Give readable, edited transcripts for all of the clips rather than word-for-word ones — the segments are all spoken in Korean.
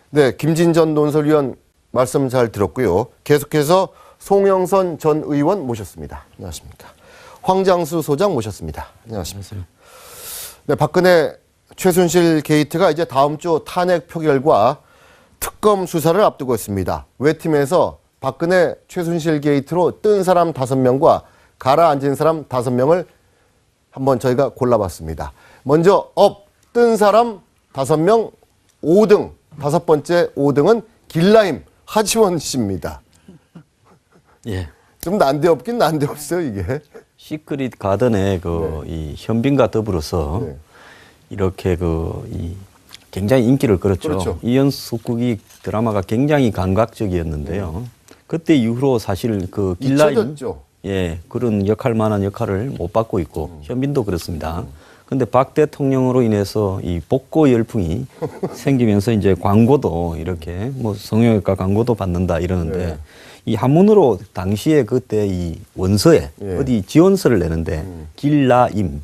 네, 김진전 논설위원 말씀 잘 들었고요. 계속해서 송영선 전 의원 모셨습니다. 안녕하십니까. 황장수 소장 모셨습니다. 안녕하십니까. 네, 박근혜 최순실 게이트가 이제 다음 주 탄핵 표결과 특검 수사를 앞두고 있습니다. 외팀에서 박근혜 최순실 게이트로 뜬 사람 5명과 가라앉은 사람 5명을 한번 저희가 골라봤습니다. 먼저 뜬 사람 5명 5등, 5번째 5등은 길라임 하지원 씨입니다. 예. 좀 난데없긴 난데없어요, 이게. 시크릿 가든의 이 현빈과 더불어서 네. 이렇게 굉장히 인기를 끌었죠. 그렇죠. 이연속국이 드라마가 굉장히 감각적이었는데요. 그때 이후로 사실 길라임, 잊혀졌죠. 예, 그런 역할만한 역할을 못 받고 있고 현빈도 그렇습니다. 근데 박 대통령으로 인해서 이 복고 열풍이 생기면서 이제 광고도 이렇게 뭐 성형외과 광고도 받는다 이러는데 네. 이 한문으로 당시에 그때 이 원서에 예. 어디 지원서를 내는데 길라임,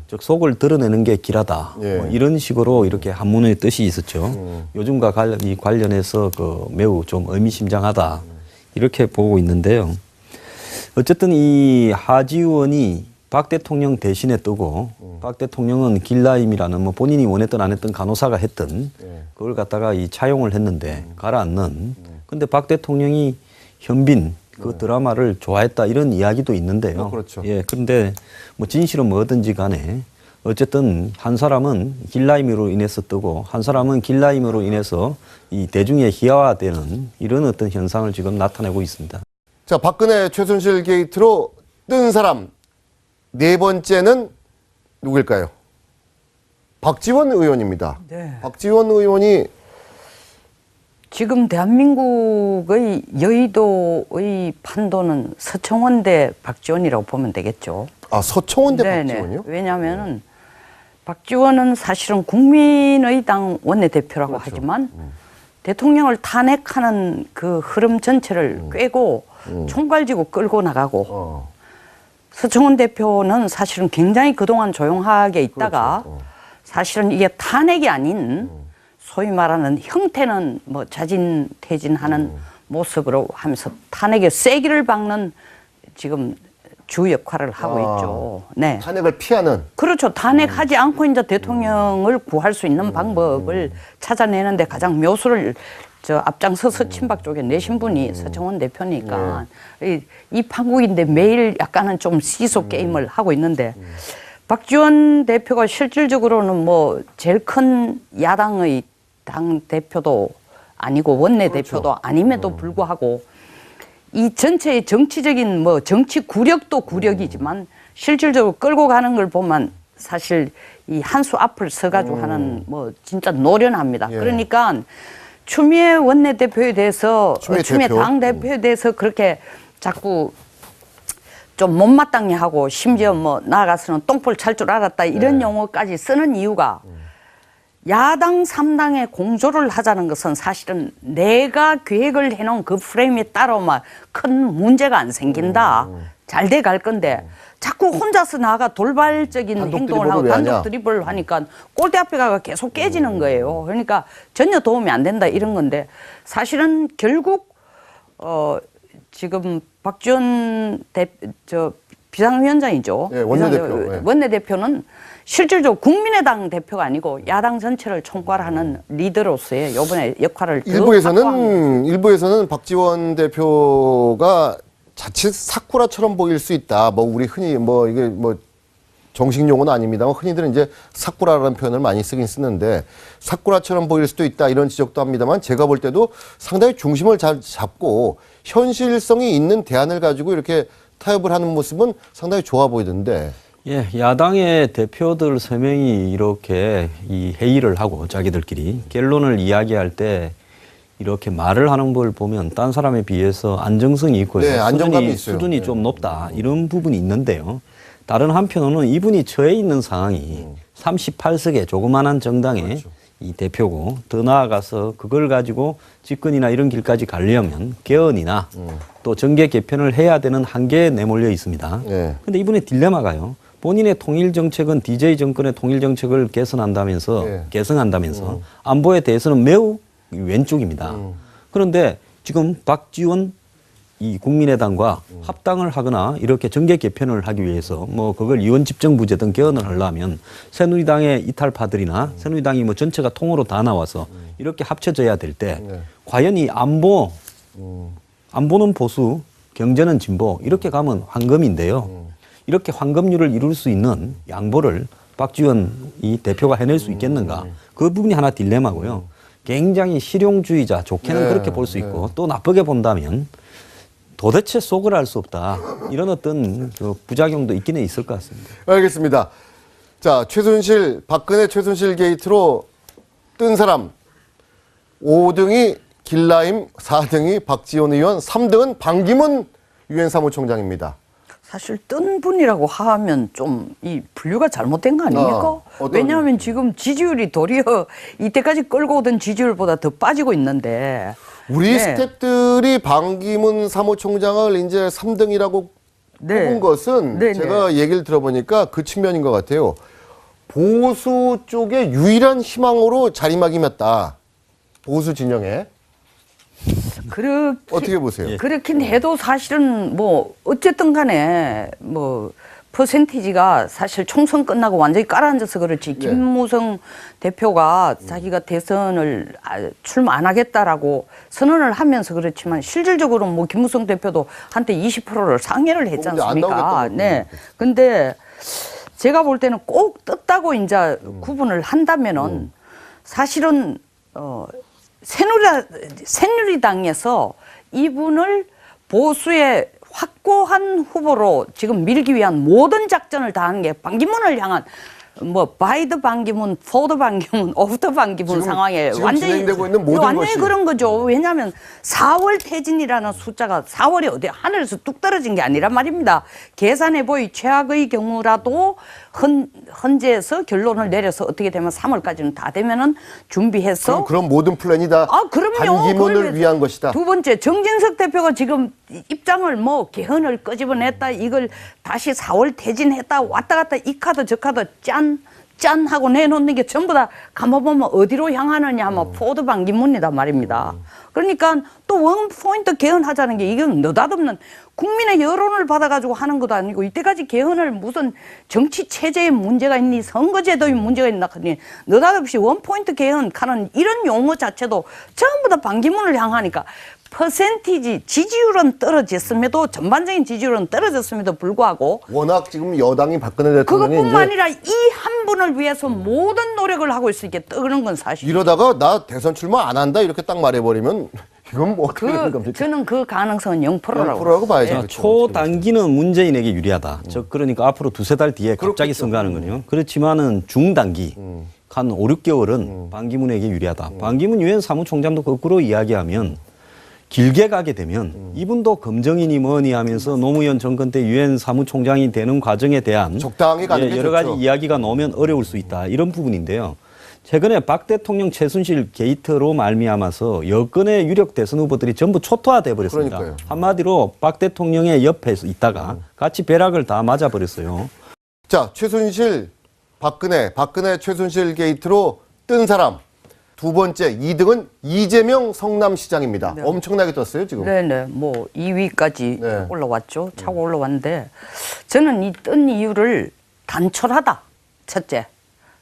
즉 속을 드러내는 게 길하다. 예. 뭐 이런 식으로 이렇게 한문의 뜻이 있었죠. 요즘과 관련해서 매우 좀 의미심장하다. 이렇게 보고 있는데요. 어쨌든 이 하지원이 박 대통령 대신에 뜨고 박 대통령은 길라임이라는 뭐 본인이 원했든 안 했든 간호사가 했든 그걸 갖다가 차용을 했는데 가라앉는. 근데 박 대통령이 현빈 그 드라마를 좋아했다 이런 이야기도 있는데요. 그렇죠. 예, 그런데 뭐 진실은 뭐든지 간에 어쨌든 한 사람은 길라임으로 인해서 뜨고 한 사람은 길라임으로 인해서 이 대중의 희화화되는 이런 어떤 현상을 지금 나타내고 있습니다. 자, 박근혜 최순실 게이트로 뜬 사람 네 번째는 누구일까요? 박지원 의원입니다. 네. 박지원 의원이 지금 대한민국의 여의도의 판도는 서청원 대 박지원이라고 보면 되겠죠. 서청원 대 네네. 박지원이요? 왜냐하면 박지원은 사실은 국민의당 원내대표라고 그렇죠. 하지만 대통령을 탄핵하는 그 흐름 전체를 꿰고 총괄지고 끌고 나가고 서청원 대표는 사실은 굉장히 그동안 조용하게 있다가 그렇죠. 사실은 이게 탄핵이 아닌 소위 말하는 형태는 뭐 자진퇴진하는 모습으로 하면서 탄핵의 쐐기를 박는 지금 주 역할을 하고 있죠. 네. 탄핵을 피하는. 그렇죠. 탄핵하지 않고 이제 대통령을 구할 수 있는 방법을 찾아내는데 가장 묘수를 앞장서서 친박 쪽에 내신 분이 서청원 대표니까 이 판국인데 매일 약간은 좀 시소 게임을 하고 있는데 박지원 대표가 실질적으로는 뭐 제일 큰 야당의 당 대표도 아니고 원내 대표도 그렇죠. 아님에도 불구하고 이 전체의 정치적인 뭐 정치 구력도 구력이지만 실질적으로 끌고 가는 걸 보면 사실 이 한 수 앞을 서가지고 하는 뭐 진짜 노련합니다. 예. 그러니까 추미애 원내대표에 대해서 추미애 대표. 당대표에 대해서 그렇게 자꾸 좀 못마땅해 하고 심지어 뭐 나아가서는 똥볼 찰 줄 알았다 이런 용어까지 쓰는 이유가 야당 3당의 공조를 하자는 것은 사실은 내가 계획을 해놓은 그 프레임에 따라만 큰 문제가 안 생긴다. 잘 돼 갈 건데 자꾸 혼자서 나가 돌발적인 단독 행동을 드리블을 하고 왜 단독 하냐? 드리블을 하니까 골대 앞에 가가 계속 깨지는 거예요. 그러니까 전혀 도움이 안 된다 이런 건데 사실은 결국 지금 박지원 비상위원장이죠. 네, 원내대표. 원내대표는 실질적으로 국민의당 대표가 아니고 야당 전체를 총괄하는 리더로서의 이번에 역할을 일부에서는 박지원 대표가 자칫 사쿠라처럼 보일 수 있다. 뭐 우리 흔히 뭐 이게 뭐 정식 용어는 아닙니다만 흔히들은 이제 사쿠라라는 표현을 많이 쓰긴 쓰는데 사쿠라처럼 보일 수도 있다 이런 지적도 합니다만 제가 볼 때도 상당히 중심을 잘 잡고 현실성이 있는 대안을 가지고 이렇게 타협을 하는 모습은 상당히 좋아 보이던데. 예, 야당의 대표들 3명이 이렇게 이 회의를 하고 자기들끼리 결론을 이야기할 때 이렇게 말을 하는 걸 보면 딴 사람에 비해서 안정성이 있고 네, 안정감이 있어요. 수준이 네. 좀 높다 이런 부분이 있는데요. 다른 한편으로는 이분이 처해 있는 상황이 38석의 조그만한 정당의 그렇죠. 이 대표고 더 나아가서 그걸 가지고 집권이나 이런 길까지 가려면 개헌이나 또 정계 개편을 해야 되는 한계에 내몰려 있습니다. 네. 근데 이분의 딜레마가요. 본인의 통일 정책은 DJ 정권의 통일 정책을 개선한다면서 네. 개성한다면서 안보에 대해서는 매우 왼쪽입니다. 그런데 지금 박지원 이 국민의당과 합당을 하거나 이렇게 정계 개편을 하기 위해서 뭐 그걸 이원 집정부제 등 개헌을 하려면 새누리당의 이탈파들이나 새누리당이 뭐 전체가 통으로 다 나와서 이렇게 합쳐져야 될 때 과연 이 안보는 보수, 경제는 진보 이렇게 가면 황금인데요. 이렇게 황금률을 이룰 수 있는 양보를 박지원 이 대표가 해낼 수 있겠는가? 그 부분이 하나 딜레마고요. 굉장히 실용주의자, 좋게는 그렇게 볼 수 있고 또 나쁘게 본다면 도대체 속을 알 수 없다. 이런 어떤 그 부작용도 있기는 있을 것 같습니다. 알겠습니다. 자, 박근혜 최순실 게이트로 뜬 사람 5등이 길라임, 4등이 박지원 의원, 3등은 반기문 유엔 사무총장입니다. 사실 뜬 분이라고 하면 좀 이 분류가 잘못된 거 아닙니까? 왜냐하면 지금 지지율이 도리어 이때까지 끌고 오던 지지율보다 더 빠지고 있는데 우리 스태프들이 반기문 사무총장을 이제 3등이라고 뽑은 것은 제가 얘기를 들어보니까 그 측면인 것 같아요. 보수 쪽의 유일한 희망으로 자리매김했다. 보수 진영에. 어떻게 보세요? 그렇긴 해도 사실은 뭐 어쨌든 간에 뭐 퍼센티지가 사실 총선 끝나고 완전히 깔아앉아서 그렇지 김무성 대표가 자기가 대선을 출마 안 하겠다라고 선언을 하면서 그렇지만 실질적으로 뭐 김무성 대표도 한때 20%를 상회를 했지 않습니까? 네. 근데 제가 볼 때는 꼭 떴다고 이제 구분을 한다면은 사실은 새누리당에서 이분을 보수의 확고한 후보로 지금 밀기 위한 모든 작전을 다하는 게 반기문을 향한 뭐 바이드 반기문, 포드 반기문, 오프터 반기문 상황에 지금 완전히 진행되고 있는 모든 완전히 것이. 그런 거죠. 왜냐하면 4월 퇴진이라는 숫자가 4월이 어디 하늘에서 뚝 떨어진 게 아니란 말입니다. 계산해 보이 최악의 경우라도 헌재에서 결론을 내려서 어떻게 되면 3월까지는 다 되면은 준비해서 그럼 모든 플랜이 다 그럼요. 반기문을 위한 것이다. 두 번째 정진석 대표가 지금 입장을 뭐 개헌을 끄집어냈다 이걸 다시 4월 퇴진했다 왔다 갔다 이 카드 저 카드 짠 하고 내놓는 게 전부 다 감아보면 어디로 향하느냐 하면 포드 반기문이다 말입니다. 그러니까 또 원포인트 개헌하자는 게 이건 느닷없는 국민의 여론을 받아가지고 하는 것도 아니고 이때까지 개헌을 무슨 정치 체제에 문제가 있니 선거제도에 문제가 있나 하니 느닷없이 원포인트 개헌하는 이런 용어 자체도 전부 다 반기문을 향하니까 퍼센티지 지지율은 떨어졌음에도 전반적인 지지율은 떨어졌음에도 불구하고 워낙 지금 여당이 박근혜 대통령이 그것뿐만 아니라 이 한 분을 위해서 모든 노력을 하고 있을 게 떠오르는 건 사실. 이러다가 나 대선 출마 안 한다 이렇게 딱 말해버리면 이건 뭐 어떻게 되는 겁니까? 저는 그 가능성은 0%라고. 0%라고 봐야죠. 그렇죠. 초단기는 문재인에게 유리하다. 그러니까 앞으로 두세 달 뒤에 갑자기 선거하는 거네요. 그렇지만은 중단기 한 5, 6개월은 반기문에게 유리하다. 반기문 유엔 사무총장도 거꾸로 이야기하면 길게 가게 되면 이분도 검정이니 뭐니 하면서 노무현 정권 때 유엔 사무총장이 되는 과정에 대한 적당히 가는 게 여러 가지 좋죠. 이야기가 나오면 어려울 수 있다. 이런 부분인데요. 최근에 박 대통령 최순실 게이트로 말미암아서 여권의 유력 대선 후보들이 전부 초토화돼 버렸습니다. 그러니까요. 한마디로 박 대통령의 옆에 있다가 같이 벼락을 다 맞아버렸어요. 자, 최순실, 박근혜 최순실 게이트로 뜬 사람. 두 번째 2등은 이재명 성남시장입니다. 네. 엄청나게 떴어요, 지금. 네네. 뭐 2위까지 네. 올라왔죠. 차고 올라왔는데 저는 이 뜬 이유를 단촐하다. 첫째.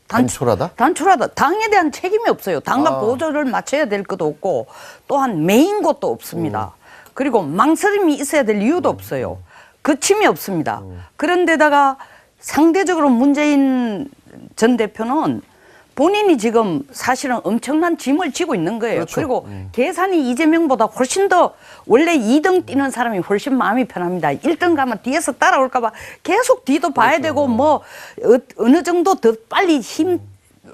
단촐하다? 단촐하다. 당에 대한 책임이 없어요. 당과 보조를 맞춰야 될 것도 없고 또한 메인 것도 없습니다. 그리고 망설임이 있어야 될 이유도 없어요. 거침이 없습니다. 그런데다가 상대적으로 문재인 전 대표는 본인이 지금 사실은 엄청난 짐을 지고 있는 거예요. 그렇죠. 그리고 계산이 이재명보다 훨씬 더 원래 2등 뛰는 사람이 훨씬 마음이 편합니다. 1등 가면 뒤에서 따라올까 봐 계속 뒤도 봐야 되고 뭐 어느 정도 더 빨리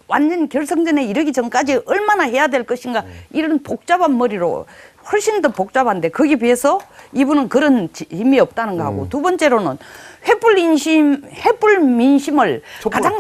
완전 결승전에 이르기 전까지 얼마나 해야 될 것인가 이런 복잡한 머리로 훨씬 더 복잡한데 거기에 비해서 이분은 그런 힘이 없다는 거하고 두 번째로는 횃불 민심을 가장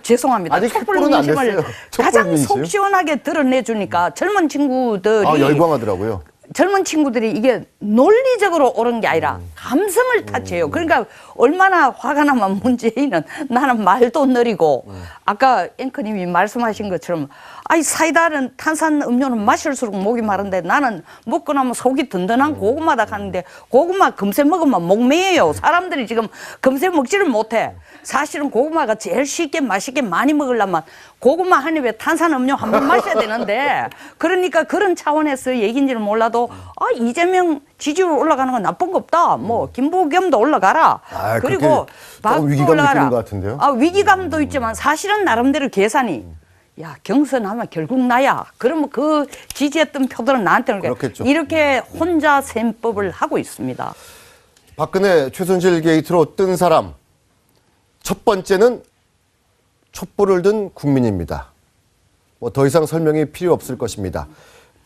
죄송합니다. 아직 촛불 횃불은 안 민심을 됐어요. 촛불 가장 민심? 속 시원하게 드러내주니까 젊은 친구들이 열광하더라고요. 젊은 친구들이 이게 논리적으로 옳은 게 아니라 감성을 타치해요. 그러니까 얼마나 화가 나면 문재인은 나는 말도 느리고 아까 앵커님이 말씀하신 것처럼 아이 사이다는 탄산 음료는 마실수록 목이 마른데 나는 먹고 나면 속이 든든한 고구마다 가는데 고구마 금세 먹으면 목매해요. 사람들이 지금 금세 먹지를 못해. 사실은 고구마가 제일 쉽게 맛있게 많이 먹으려면 고구마 한 입에 탄산 음료 한 번 마셔야 되는데 그러니까 그런 차원에서 얘기인지는 몰라도 아 이재명 지지율 올라가는 건 나쁜 거 없다. 뭐 김부겸도 올라가라. 아, 그리고 조금 위기감 느끼는 것 같은데요? 아 위기감도 있지만 사실은 나름대로 계산이 야 경선하면 결국 나야. 그러면 그 지지했던 표들은 나한테는 그렇겠죠. 이렇게 혼자 셈법을 하고 있습니다. 박근혜 최순실 게이트로 뜬 사람 첫 번째는 촛불을 든 국민입니다. 뭐 더 이상 설명이 필요 없을 것입니다.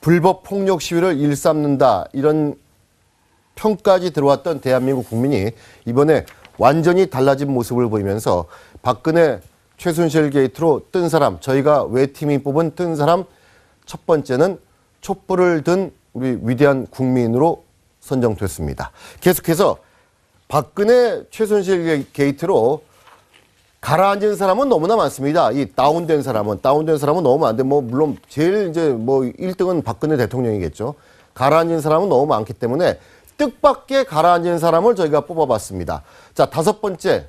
불법 폭력 시위를 일삼는다 이런 평까지 들어왔던 대한민국 국민이 이번에 완전히 달라진 모습을 보이면서 박근혜 최순실 게이트로 뜬 사람, 저희가 외팀이 뽑은 뜬 사람 첫 번째는 촛불을 든 우리 위대한 국민으로 선정됐습니다. 계속해서 박근혜 최순실 게이트로 가라앉은 사람은 너무나 많습니다. 이 다운된 사람은 너무 많은데 뭐 물론 제일 이제 뭐 1등은 박근혜 대통령이겠죠. 가라앉은 사람은 너무 많기 때문에 뜻밖의 가라앉은 사람을 저희가 뽑아봤습니다. 자, 5번째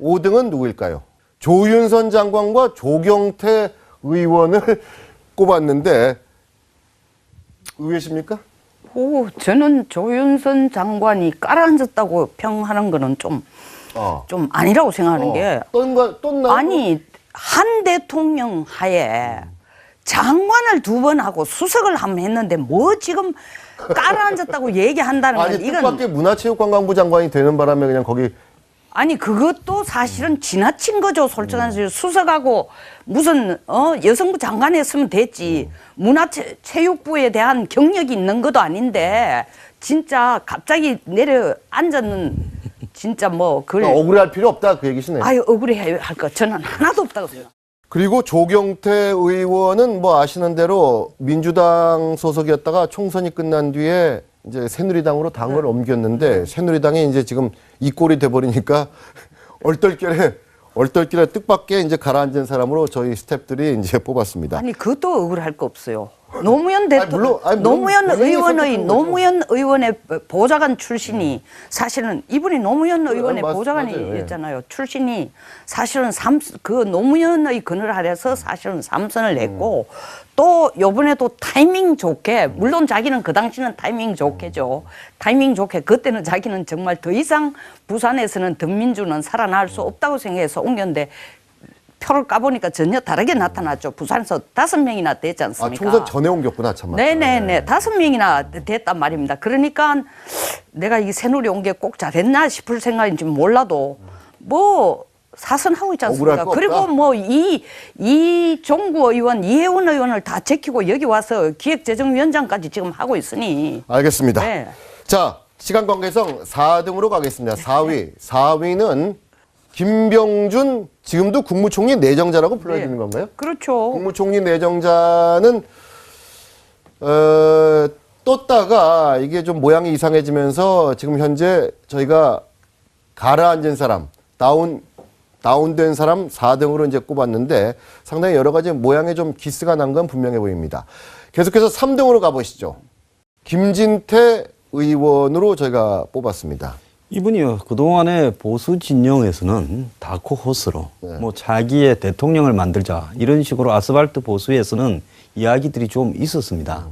5등은 누구일까요? 조윤선 장관과 조경태 의원을 꼽았는데 의외십니까? 오, 저는 조윤선 장관이 깔아앉았다고 평하는 거는 좀 아니라고 생각하는 게 떴나? 아니 한 대통령 하에 장관을 2번 하고 수석을 한 번 했는데 뭐 지금 깔아앉았다고 얘기한다는 건 아니 이건 뜻밖의 문화체육관광부 장관이 되는 바람에 그냥 거기 아니 그것도 사실은 지나친 거죠. 솔직한 소리 수석하고 무슨 여성부 장관 했으면 됐지. 문화체육부에 대한 경력이 있는 것도 아닌데 진짜 갑자기 내려앉았는 진짜 뭐 그걸 억울할 필요 없다 그 얘기시네요. 아유 억울해야 할 거 저는 하나도 없다고 생각. 그리고 조경태 의원은 뭐 아시는 대로 민주당 소속이었다가 총선이 끝난 뒤에 이제 새누리당으로 당을 옮겼는데 새누리당이 이제 지금 이 꼴이 돼버리니까 얼떨결에 뜻밖의 이제 가라앉은 사람으로 저희 스태프들이 이제 뽑았습니다. 아니 그것도 억울할 거 없어요. 노무현 물론 노무현 의원의 보좌관 출신이 사실은 이분이 노무현 의원의 보좌관이었잖아요. 출신이 사실은 그 노무현의 그늘 아래서 사실은 3선을 냈고 또 요번에도 타이밍 좋게 물론 자기는 그 당시는 타이밍 좋게죠. 타이밍 좋게 그때는 자기는 정말 더 이상 부산에서는 든민주는 살아날 수 없다고 생각해서 옮겼는데 표를 까보니까 전혀 다르게 나타났죠. 부산에서 5명이나 됐지 않습니까? 총선 전에 옮겼구나, 참. 네네네. 5명이나 됐단 말입니다. 그러니까 내가 이 새누리 온 게 꼭 잘했나 싶을 생각인지 몰라도 뭐 사선하고 있지 않습니까? 그리고 뭐 이종구 의원, 이혜원 의원을 다 제키고 여기 와서 기획재정위원장까지 지금 하고 있으니. 알겠습니다. 네. 자, 시간 관계상 4등으로 가겠습니다. 4위는 김병준 지금도 국무총리 내정자라고 불러야 되는 건가요? 그렇죠. 국무총리 내정자는 떴다가 이게 좀 모양이 이상해지면서 지금 현재 저희가 가라앉은 사람, 다운된 사람 4등으로 이제 꼽았는데 상당히 여러 가지 모양에 좀 기스가 난 건 분명해 보입니다. 계속해서 3등으로 가보시죠. 김진태 의원으로 저희가 뽑았습니다. 이분이요 그동안의 보수 진영에서는 다크호스로 뭐 자기의 대통령을 만들자 이런 식으로 아스팔트 보수에서는 이야기들이 좀 있었습니다.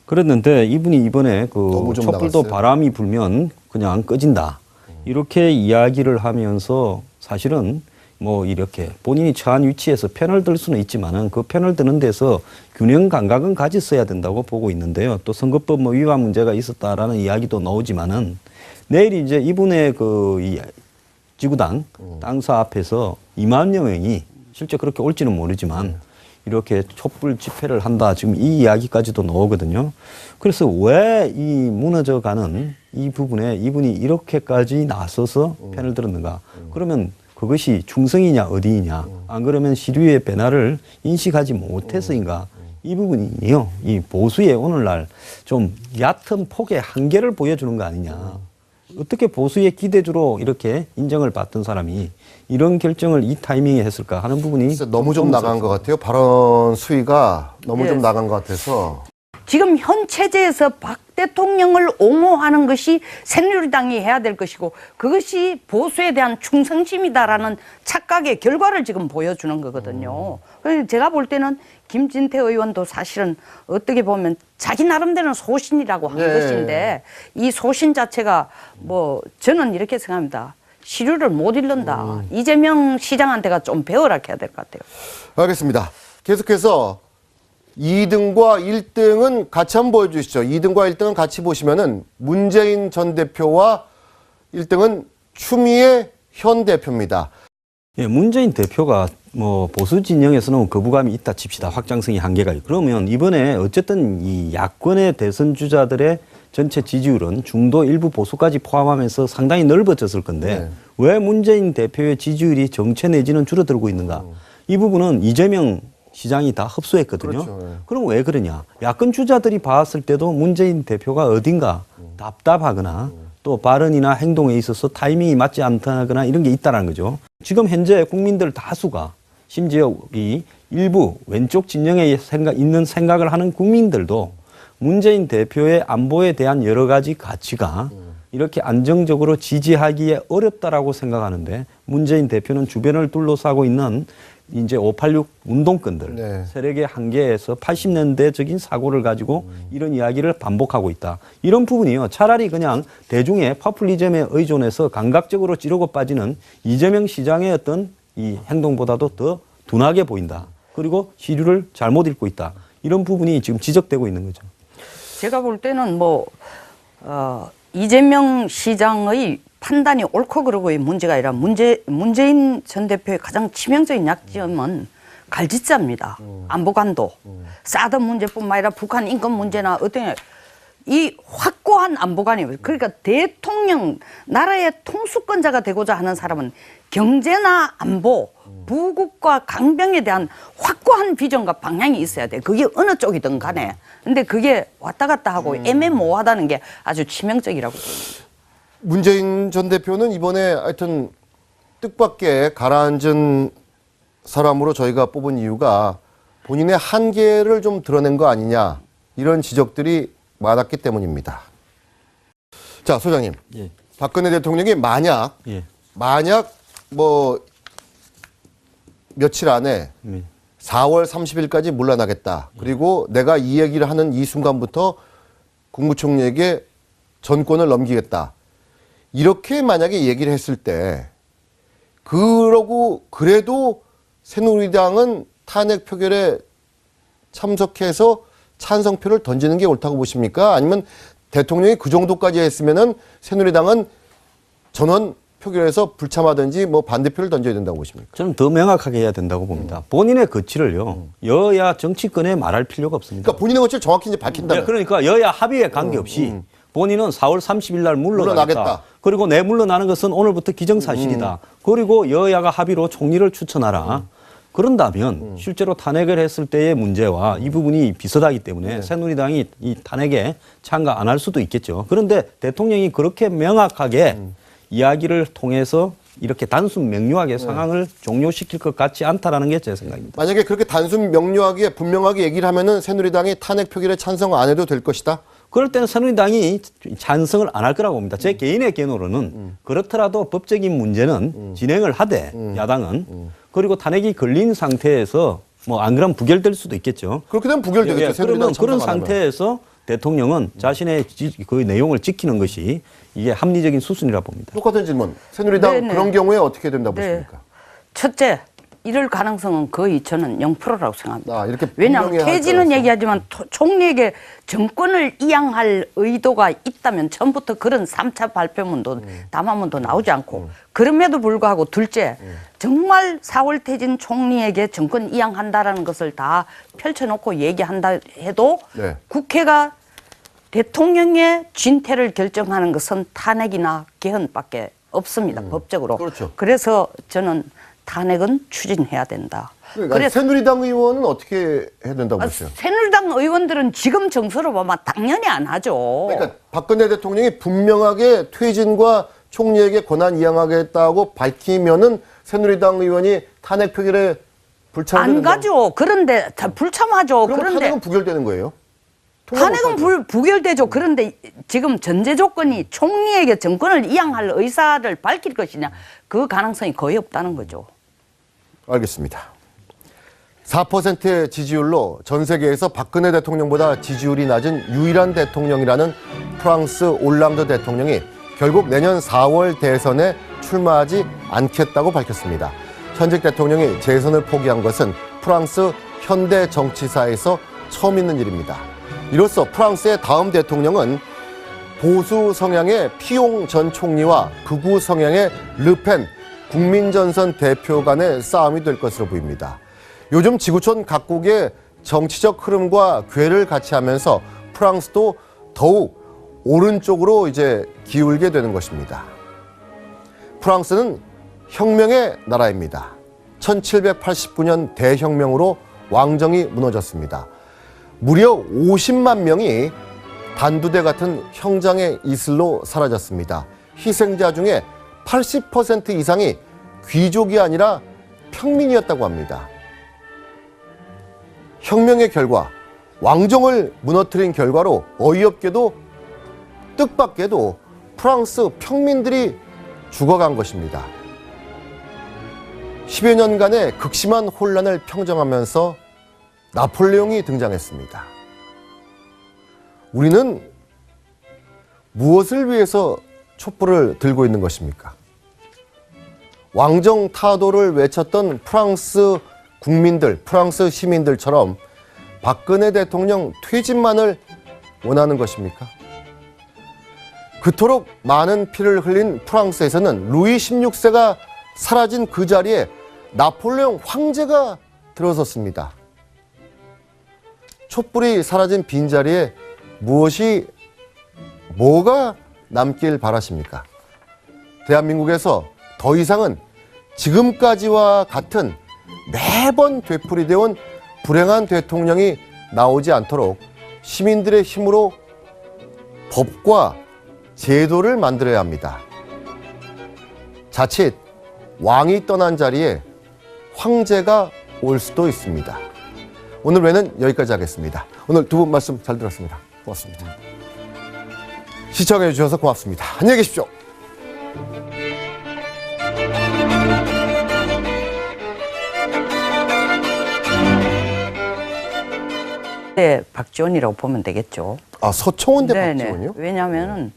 그랬는데 이분이 이번에 그 촛불도 바람이 불면 그냥 꺼진다 이렇게 이야기를 하면서 사실은 뭐 이렇게 본인이 처한 위치에서 편을 들 수는 있지만은 그 편을 드는 데서 균형 감각은 가졌어야 된다고 보고 있는데요. 또 선거법 뭐 위반 문제가 있었다라는 이야기도 나오지만은 내일 이제 이분의 이 지구당 당사 앞에서 2만 명이 실제 그렇게 올지는 모르지만 이렇게 촛불 집회를 한다. 지금 이 이야기까지도 나오거든요. 그래서 왜 이 무너져가는 이 부분에 이분이 이렇게까지 나서서 편을 들었는가. 그러면 그것이 충성이냐 어디이냐. 안 그러면 시류의 변화를 인식하지 못해서인가. 이 부분이요. 이 보수의 오늘날 좀 얕은 폭의 한계를 보여주는 거 아니냐. 어떻게 보수의 기대주로 이렇게 인정을 받던 사람이 이런 결정을 이 타이밍에 했을까 하는 부분이 너무 좀 나간 것 같아요. 발언 수위가 너무 예. 좀 나간 것 같아서. 지금 현 체제에서 박 대통령을 옹호하는 것이 새누리당이 해야 될 것이고 그것이 보수에 대한 충성심이다라는 착각의 결과를 지금 보여주는 거거든요. 그래서 제가 볼 때는 김진태 의원도 사실은 어떻게 보면 자기 나름대로는 소신이라고 한 네. 것인데 이 소신 자체가 뭐 저는 이렇게 생각합니다. 시류를 못 잃는다. 이재명 시장한테가 좀 배워라 해야 될 것 같아요. 알겠습니다. 계속해서 2등과 1등은 같이 한번 보여주시죠. 2등과 1등은 같이 보시면은 문재인 전 대표와 1등은 추미애 현 대표입니다. 예, 문재인 대표가 뭐 보수 진영에서는 거부감이 있다 칩시다. 확장성이 한계가 있고. 그러면 이번에 어쨌든 이 야권의 대선 주자들의 전체 지지율은 중도 일부 보수까지 포함하면서 상당히 넓어졌을 건데 네. 왜 문재인 대표의 지지율이 정체 내지는 줄어들고 있는가? 이 부분은 이재명 시장이 다 흡수했거든요. 그렇죠. 네. 그럼 왜 그러냐? 야권 주자들이 봤을 때도 문재인 대표가 어딘가 답답하거나 또 발언이나 행동에 있어서 타이밍이 맞지 않다거나 이런 게 있다는 거죠. 지금 현재 국민들 다수가 심지어 이 일부 왼쪽 진영에 있는 생각을 하는 국민들도 문재인 대표의 안보에 대한 여러 가지 가치가 이렇게 안정적으로 지지하기에 어렵다라고 생각하는데 문재인 대표는 주변을 둘러싸고 있는 이제 586 운동권들 네. 세력의 한계에서 80년대적인 사고를 가지고 이런 이야기를 반복하고 있다. 이런 부분이요. 차라리 그냥 대중의 파퓰리즘에 의존해서 감각적으로 찌르고 빠지는 이재명 시장의 어떤 이 행동보다도 더 둔하게 보인다. 그리고 시류를 잘못 읽고 있다. 이런 부분이 지금 지적되고 있는 거죠. 제가 볼 때는 뭐 이재명 시장의 판단이 옳고 그르고의 문제가 아니라 문재인 전 대표의 가장 치명적인 약점은 갈짓자입니다. 안보관도. 사드 문제뿐만 아니라 북한 인권 문제나 어떤 이 확고한 안보관이 그러니까 대통령 나라의 통수권자가 되고자 하는 사람은 경제나 안보, 부국과 강병에 대한 확고한 비전과 방향이 있어야 돼. 그게 어느 쪽이든 간에. 근데 그게 왔다 갔다 하고 애매모호하다는 게 아주 치명적이라고 봅니다. 문재인 전 대표는 이번에 하여튼 뜻밖의 가라앉은 사람으로 저희가 뽑은 이유가 본인의 한계를 좀 드러낸 거 아니냐 이런 지적들이 많았기 때문입니다. 자, 소장님. 예. 박근혜 대통령이 만약 예. 뭐 며칠 안에 예. 4월 30일까지 물러나겠다. 그리고 내가 이 얘기를 하는 이 순간부터 국무총리에게 전권을 넘기겠다. 이렇게 만약에 얘기를 했을 때 그래도 새누리당은 탄핵 표결에 참석해서 찬성표를 던지는 게 옳다고 보십니까? 아니면 대통령이 그 정도까지 했으면은 새누리당은 전원 표결에서 불참하든지 뭐 반대표를 던져야 된다고 보십니까? 저는 더 명확하게 해야 된다고 봅니다. 본인의 거취를요. 여야 정치권에 말할 필요가 없습니다. 그러니까 본인의 것을 정확히 이제 밝힌다면. 네, 그러니까 여야 합의에 관계없이 본인은 4월 30일 날 물러나겠다. 물러나겠다. 그리고 내 물러나는 것은 오늘부터 기정사실이다. 그리고 여야가 합의로 총리를 추천하라. 그런다면 실제로 탄핵을 했을 때의 문제와 이 부분이 비슷하기 때문에 새누리당이 이 탄핵에 참가 안 할 수도 있겠죠. 그런데 대통령이 그렇게 명확하게 이야기를 통해서 이렇게 단순 명료하게 상황을 종료시킬 것 같지 않다라는 게 제 생각입니다. 만약에 그렇게 단순 명료하게 분명하게 얘기를 하면은 새누리당이 탄핵 표결에 찬성 안 해도 될 것이다. 그럴 때는 새누리당이 찬성을 안 할 거라고 봅니다. 제 개인의 견해로는 그렇더라도 법적인 문제는 진행을 하되 야당은 그리고 탄핵이 걸린 상태에서 뭐 안 그러면 부결될 수도 있겠죠. 그렇게 되면 부결되겠죠. 예, 새누리당 그러면 그런 찬성 안 하면. 상태에서 대통령은 자신의 그 내용을 지키는 것이 이게 합리적인 수순이라 봅니다. 똑같은 질문. 새누리당 네네. 그런 경우에 어떻게 된다고 네. 보십니까? 첫째, 이럴 가능성은 거의 저는 0%라고 생각합니다. 이렇게 왜냐하면 분명히 할 퇴진은 거라서. 얘기하지만 총리에게 정권을 이양할 의도가 있다면 처음부터 그런 3차 발표문도 담화문도 나오지 않고 그럼에도 불구하고 둘째, 정말 4월 퇴진 총리에게 정권 이양한다라는 것을 다 펼쳐놓고 얘기한다 해도 네. 국회가 대통령의 진퇴를 결정하는 것은 탄핵이나 개헌밖에 없습니다. 법적으로. 그렇죠. 그래서 저는 탄핵은 추진해야 된다. 그러니까 새누리당 의원은 어떻게 해야 된다고 보세요? 새누리당 의원들은 지금 정서로 보면 당연히 안 하죠. 그러니까 박근혜 대통령이 분명하게 퇴진과 총리에게 권한 이양하겠다고 밝히면은 새누리당 의원이 탄핵 표결에 불참하는 안 가죠. 그런데 다 불참하죠. 그러면 그런데 탄핵은 부결되는 거예요? 통과 못 탄핵은 하죠. 부결되죠. 그런데 지금 전제 조건이 총리에게 정권을 이양할 의사를 밝힐 것이냐, 그 가능성이 거의 없다는 거죠. 알겠습니다. 4%의 지지율로 전 세계에서 박근혜 대통령보다 지지율이 낮은 유일한 대통령이라는 프랑스 올랑드 대통령이 결국 내년 4월 대선에 출마하지 않겠다고 밝혔습니다. 현직 대통령이 재선을 포기한 것은 프랑스 현대 정치사에서 처음 있는 일입니다. 이로써 프랑스의 다음 대통령은 보수 성향의 피용 전 총리와 극우 성향의 르펜 국민전선 대표 간의 싸움이 될 것으로 보입니다. 요즘 지구촌 각국의 정치적 흐름과 궤를 같이 하면서 프랑스도 더욱 오른쪽으로 이제 기울게 되는 것입니다. 프랑스는 혁명의 나라입니다. 1789년 대혁명으로 왕정이 무너졌습니다. 무려 50만 명이 단두대 같은 형장의 이슬로 사라졌습니다. 희생자 중에 80% 이상이 귀족이 아니라 평민이었다고 합니다. 혁명의 결과, 왕정을 무너뜨린 결과로 어이없게도 뜻밖에도 프랑스 평민들이 죽어간 것입니다. 10여 년간의 극심한 혼란을 평정하면서 나폴레옹이 등장했습니다. 우리는 무엇을 위해서 촛불을 들고 있는 것입니까? 왕정 타도를 외쳤던 프랑스 국민들, 프랑스 시민들처럼 박근혜 대통령 퇴진만을 원하는 것입니까? 그토록 많은 피를 흘린 프랑스에서는 루이 16세가 사라진 그 자리에 나폴레옹 황제가 들어섰습니다. 촛불이 사라진 빈자리에 뭐가 남길 바라십니까? 대한민국에서 더 이상은 지금까지와 같은 매번 되풀이되어 불행한 대통령이 나오지 않도록 시민들의 힘으로 법과 제도를 만들어야 합니다. 자칫 왕이 떠난 자리에 황제가 올 수도 있습니다. 오늘 외는 여기까지 하겠습니다. 오늘 두 분 말씀 잘 들었습니다. 고맙습니다. 시청해 주셔서 고맙습니다. 안녕히 계십시오. 네, 박지원이라고 보면 되겠죠. 아, 서청원 대 네네. 박지원이요? 왜냐하면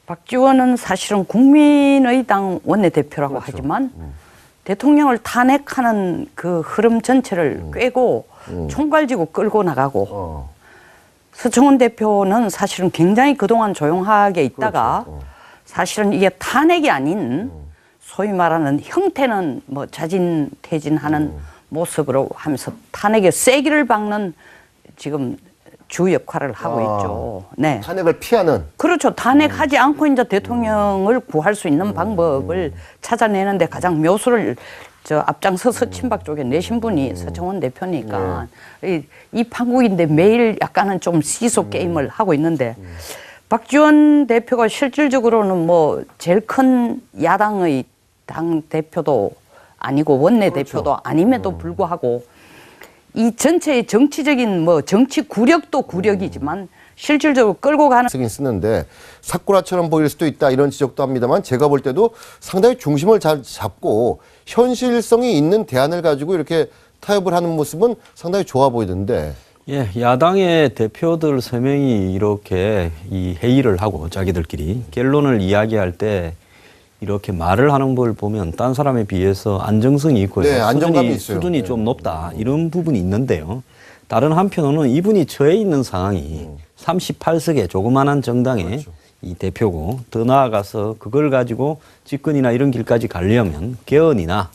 박지원은 사실은 국민의당 원내대표라고 그렇죠. 하지만 대통령을 탄핵하는 그 흐름 전체를 꿰고 총괄지고 끌고 나가고 서청원 대표는 사실은 굉장히 그동안 조용하게 있다가 그렇죠. 사실은 이게 탄핵이 아닌 소위 말하는 형태는 뭐 자진 퇴진하는 모습으로 하면서 탄핵의 쐐기를 박는 지금 주 역할을 하고 있죠. 네. 탄핵을 피하는. 그렇죠. 탄핵하지 않고 이제 대통령을 구할 수 있는 방법을 찾아내는데 가장 묘수를 앞장서서 친박 쪽에 내신 분이 서청원 대표니까 이 판국인데 매일 약간은 좀 시소 게임을 하고 있는데 박지원 대표가 실질적으로는 뭐 제일 큰 야당의 당 대표도 아니고 원내 대표도 아님에도 불구하고 이 전체의 정치적인 뭐 정치 구력도 구력이지만 실질적으로 끌고 가는 쓰긴 쓰는데 사쿠라처럼 보일 수도 있다 이런 지적도 합니다만 제가 볼 때도 상당히 중심을 잘 잡고 현실성이 있는 대안을 가지고 이렇게 타협을 하는 모습은 상당히 좋아 보이던데. 예, 야당의 대표들 3명이 이렇게 이 회의를 하고 자기들끼리 결론을 이야기할 때 이렇게 말을 하는 걸 보면 딴 사람에 비해서 안정성이 있고 네, 안정감이 있어요. 수준이 좀 높다 이런 부분이 있는데요. 다른 한편으로는 이분이 처해 있는 상황이 38석의 조그마한 정당의 이 대표고 더 나아가서 그걸 가지고 집권이나 이런 길까지 가려면 개헌이나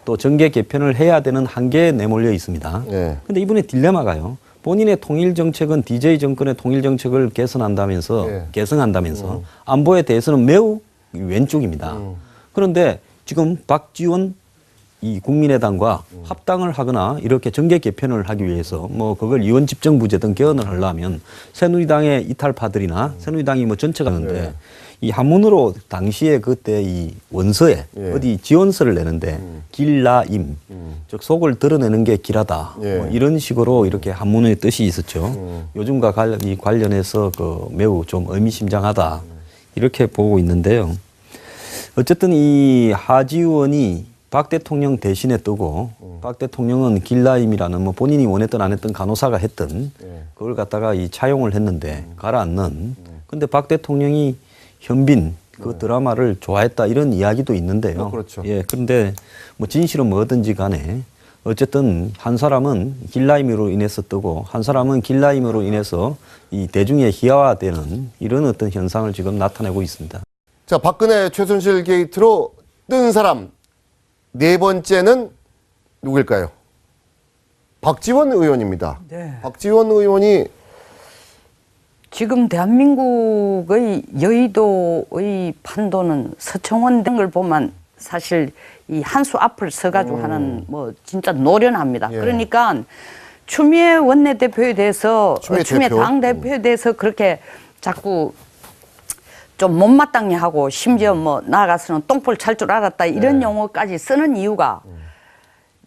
또 정계 개편을 해야 되는 한계에 내몰려 있습니다. 그런데 이분의 딜레마가요. 본인의 통일 정책은 DJ 정권의 통일 정책을 개선한다면서 안보에 대해서는 매우 왼쪽입니다. 그런데 지금 박지원 이 국민의당과 합당을 하거나 이렇게 정계 개편을 하기 위해서 뭐 그걸 이원 집정부제 등 개헌을 하려면 새누리당의 이탈파들이나 새누리당이 뭐 전체가 하는데 이 한문으로 당시에 그때 이 원서에 어디 지원서를 내는데 길라임 즉 속을 드러내는 게 길하다 뭐 이런 식으로 이렇게 한문의 뜻이 있었죠. 요즘과 관련해서 그 매우 좀 의미심장하다 이렇게 보고 있는데요. 어쨌든 이 하지 의원이 박 대통령 대신에 뜨고 박 대통령은 길라임이라는 뭐 본인이 원했든 안 했든 간호사가 했던 그걸 갖다가 이 차용을 했는데 가라앉는. 근데 박 대통령이 현빈 그 드라마를 좋아했다 이런 이야기도 있는데요. 그렇죠. 예, 그런데 뭐 진실은 뭐든지 간에 어쨌든 한 사람은 길라임으로 인해서 뜨고 한 사람은 길라임으로 인해서 이 대중의 희화화되는 이런 어떤 현상을 지금 나타내고 있습니다. 자, 박근혜 최순실 게이트로 뜬 사람 네 번째는 누구일까요? 박지원 의원입니다. 네. 박지원 의원이 지금 대한민국의 여의도의 판도는 서청원 등을 보면 사실 이 한 수 앞을 서가지고 하는 뭐 진짜 노련합니다. 예. 그러니까 추미애 원내대표에 대해서 추미애 대표. 당대표에 대해서 그렇게 자꾸 좀 못마땅해 하고 심지어 뭐 나아가서는 똥볼 찰 줄 알았다 이런 용어까지 쓰는 이유가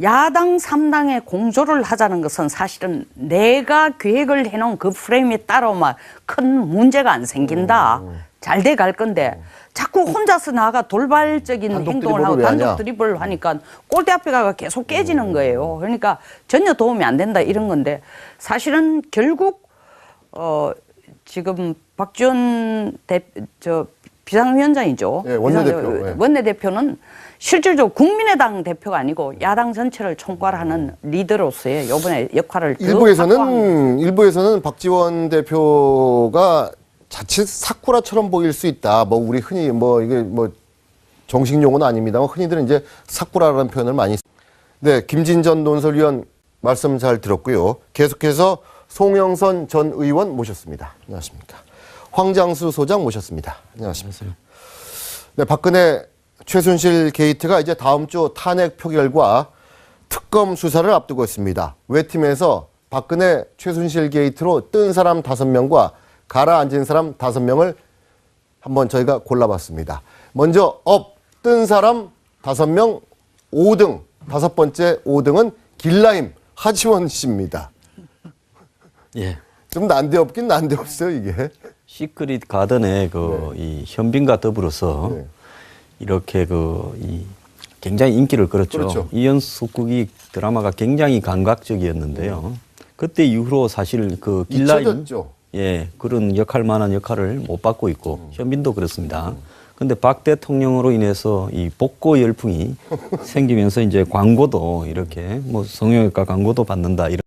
야당 3당의 공조를 하자는 것은 사실은 내가 계획을 해놓은 그 프레임에 따라만 큰 문제가 안 생긴다. 잘 돼 갈 건데 자꾸 혼자서 나가 돌발적인 단독 행동을 드리블을 하고 왜 하냐? 단독 드리블을 하니까 골대 앞에 가가 계속 깨지는 거예요. 그러니까 전혀 도움이 안 된다 이런 건데 사실은 결국 지금 박지원 비상위원장이죠. 예, 원내대표. 예. 원내대표는 실질적으로 국민의당 대표가 아니고 야당 전체를 총괄하는 리더로서의 이번에 역할을 더 확보합니다. 일부에서는 박지원 대표가 자칫 사쿠라처럼 보일 수 있다. 뭐 우리 흔히 뭐 이게 뭐 정식 용어는 아닙니다만 흔히들은 이제 사쿠라라는 표현을 많이. 네, 김진전 논설위원 말씀 잘 들었고요. 계속해서 송영선 전 의원 모셨습니다. 안녕하십니까. 황장수 소장 모셨습니다. 안녕하십니까. 네, 박근혜 최순실 게이트가 이제 다음 주 탄핵 표결과 특검 수사를 앞두고 있습니다. 외팀에서 박근혜 최순실 게이트로 뜬 사람 5명과 가라앉은 사람 5명을 한번 저희가 골라봤습니다. 먼저 뜬 사람 5명 5등, 5번째 5등은 길라임 하지원 씨입니다. 예. 좀 난데없긴 난데없어요, 이게. 시크릿 가든의 이 현빈과 더불어서 네. 이렇게 이 굉장히 인기를 끌었죠. 그렇죠. 이연숙국이 드라마가 굉장히 감각적이었는데요. 그때 이후로 사실 그 길라임 잊혀졌죠. 예, 그런 역할만한 역할을 못 받고 있고 현빈도 그렇습니다. 근데 박 대통령으로 인해서 이 복고 열풍이 생기면서 이제 광고도 이렇게 뭐 성형외과 광고도 받는다 이런